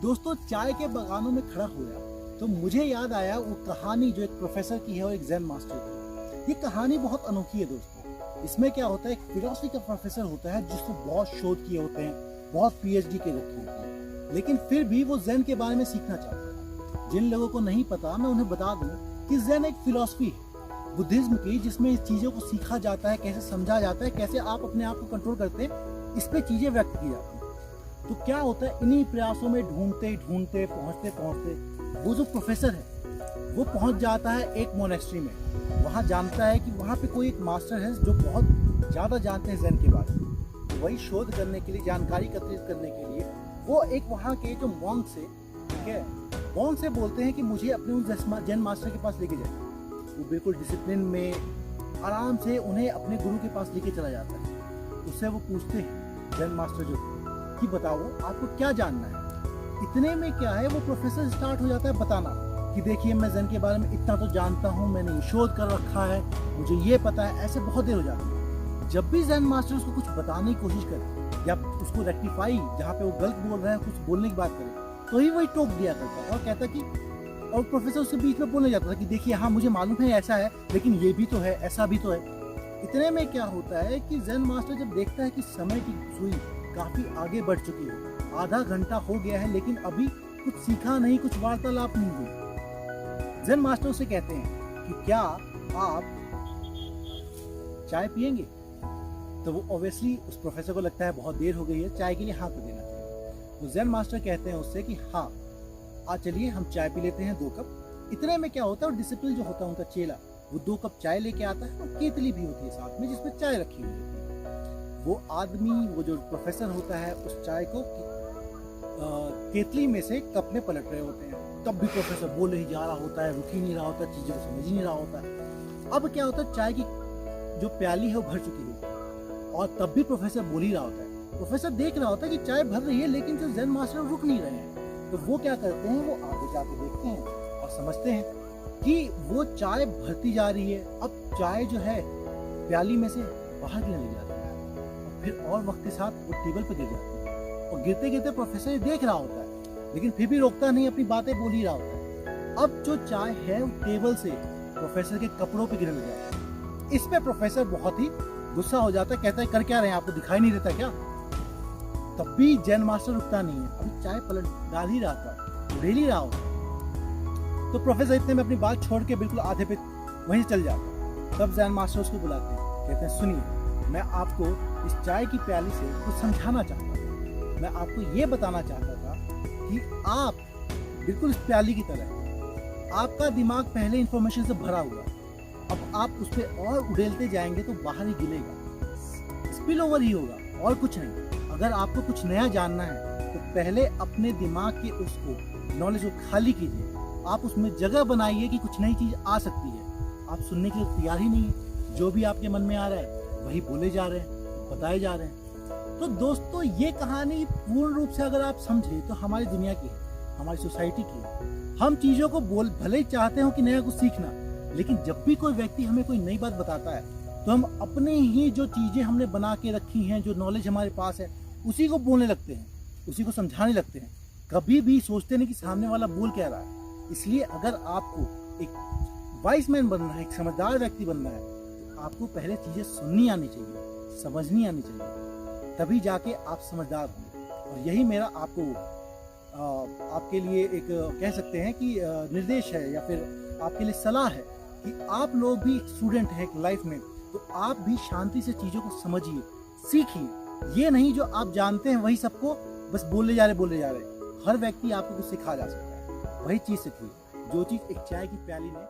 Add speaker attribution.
Speaker 1: दोस्तों चाय के बागानों में खड़ा हुआ तो मुझे याद आया वो कहानी जो एक प्रोफेसर की है और एक ज़ेन मास्टर की। ये कहानी बहुत अनोखी है दोस्तों। इसमें क्या होता है, एक फिलॉसफी का प्रोफेसर होता है जिसने बहुत शोध किए होते हैं, बहुत पीएचडी के रखी होती है, लेकिन फिर भी वो ज़ेन के बारे में सीखना चाहता है। जिन लोगों को नहीं पता मैं उन्हें बता दूं कि ज़ेन एक फिलॉसफी है बुद्धिज्म की, जिसमें इस चीज़ों को सीखा जाता है, कैसे समझा जाता है, कैसे आप अपने आप को कंट्रोल करते हैं, इस पे चीज़ें व्यक्त की जाती हैं। तो क्या होता है, इन्हीं प्रयासों में ढूंढते ढूंढते पहुंचते पहुंचते वो जो प्रोफेसर है वो पहुंच जाता है एक मोनेस्ट्री में। वहां जानता है कि वहां पे कोई एक मास्टर है जो बहुत ज़्यादा जानते हैं ज़ेन के बारे में। तो वही शोध करने के लिए, जानकारी एकत्रित करने के लिए वो एक वहाँ के जो मॉन्क से, ठीक है, मॉन्क से बोलते हैं कि मुझे अपने उन ज़ेन मास्टर के पास लेके जाए। वो बिल्कुल डिसिप्लिन में आराम से उन्हें अपने गुरु के पास लेके चला जाता है। उससे वो पूछते हैं ज़ेन मास्टर जो कि बताओ आपको क्या जानना है। इतने में क्या है, वो प्रोफेसर स्टार्ट हो जाता है बताना कि देखिए मैं ज़ेन के बारे में इतना तो जानता हूँ, मैंने ये शोध कर रखा है, मुझे ये पता है। ऐसे बहुत देर हो जाती है। जब भी ज़ेन मास्टर उसको कुछ बताने की कोशिश करे या उसको रेक्टिफाई, जहाँ पे वो गलत बोल रहा है, कुछ बोलने की बात करे, तो ही वही टोक दिया करता है और कहता कि, और प्रोफेसर उसके बीच में बोलने जाता था कि देखिए हाँ मुझे मालूम है ऐसा है, लेकिन ये भी तो है, ऐसा भी तो है। इतने में क्या होता है कि ज़ेन मास्टर जब देखता है कि समय की सुई काफी आगे बढ़ चुकी है, आधा घंटा हो गया है, लेकिन अभी कुछ सीखा नहीं, कुछ वार्तालाप नहीं हुई। ज़ेन मास्टर से कहते हैं कि क्या आप चाय पिएंगे? तो वो ऑब्वियसली उस प्रोफेसर को लगता है बहुत देर हो गई है, चाय के लिए हाँ कर देना चाहिए। तो ज़ेन मास्टर कहते हैं उससे कि हाँ चलिए हम चाय पी लेते हैं 2 कप। इतने में क्या होता है, डिसिप्लिन जो होता है उनका चेला, वो 2 कप चाय लेके आता है और केतली भी होती है साथ में जिसमें चाय रखी हुई होती है। वो आदमी, वो जो प्रोफेसर होता है, उस चाय को केतली में से कप में पलट रहे होते हैं। तब भी प्रोफेसर बोल ही जा रहा होता है, रुक ही नहीं रहा होता, चीज़ों को समझ ही नहीं रहा होता है। अब क्या होता है, चाय की जो प्याली है वो भर चुकी होती है और तब भी प्रोफेसर बोल ही रहा होता है। प्रोफेसर देख रहा होता है कि चाय भर रही है, लेकिन जो ज़ेन मास्टर रुक नहीं रहे हैं। तो वो क्या करते हैं, वो आगे जाके देखते हैं और समझते हैं कि वो चाय भरती जा रही है। अब चाय जो है प्याली में से बाहर गिरने लग जाती है और फिर और वक्त के साथ वो टेबल पे गिर जाती है और गिरते गिरते प्रोफेसर देख रहा होता है, लेकिन फिर भी रोकता नहीं, अपनी बातें बोल ही रहा होता है। अब जो चाय है वो टेबल से प्रोफेसर के कपड़ों पे गिरने लग जाती है। इस पे प्रोफेसर बहुत ही गुस्सा हो जाता है, कहता है कर क्या रहे हैं, आपको दिखाई नहीं देता क्या? तब भी ज़ेन मास्टर रुकता नहीं है, अभी चाय पलट डाल ही रहा था, उड़ेल ही रहा होता। तो प्रोफेसर इतने में अपनी बात छोड़ के बिल्कुल आधे पे वहीं चल जाता। तब ज़ेन मास्टर उसको बुलाते हैं, कहते हैं सुनिए, मैं आपको इस चाय की प्याली से कुछ समझाना चाहता था। मैं आपको ये बताना चाहता था कि आप बिल्कुल इस प्याली की तरह, आपका दिमाग पहले इंफॉर्मेशन से भरा हुआ, अब आप उस पर और उड़ेलते जाएंगे तो बाहर ही गिलेगा, स्पिल ओवर ही होगा और कुछ नहीं। अगर आपको कुछ नया जानना है तो पहले अपने दिमाग के उसको नॉलेज को खाली कीजिए, आप उसमें जगह बनाइए कि कुछ नई चीज़ आ सकती है। आप सुनने के लिए तैयार ही नहीं है, जो भी आपके मन में आ रहा है वही बोले जा रहे हैं, बताए जा रहे हैं। तो दोस्तों ये कहानी पूर्ण रूप से अगर आप समझे तो हमारी दुनिया की है, हमारी सोसाइटी की है। हम चीज़ों को भले ही चाहते हो कि नया कुछ सीखना, लेकिन जब भी कोई व्यक्ति हमें कोई नई बात बताता है तो हम अपने ही जो चीज़ें हमने बना के रखी हैं, जो नॉलेज हमारे पास है, उसी को बोलने लगते हैं, उसी को समझाने लगते हैं। कभी भी सोचते नहीं कि सामने वाला बोल क्या रहा है। इसलिए अगर आपको एक वाइस मैन बनना है, एक समझदार व्यक्ति बनना है, तो आपको पहले चीज़ें सुननी आनी चाहिए, समझनी आनी चाहिए, तभी जाके आप समझदार होंगे। और यही मेरा आपके लिए एक कह सकते हैं कि निर्देश है या फिर आपके लिए सलाह है कि आप लोग भी स्टूडेंट हैं लाइफ में, तो आप भी शांति से चीज़ों को समझिए, सीखिए। ये नहीं जो आप जानते हैं वही सबको बस बोले जा रहे। हर व्यक्ति आपको कुछ सिखा जा सकता है, वही चीज़ सीखिए जो चीज़ एक चाय की प्याली में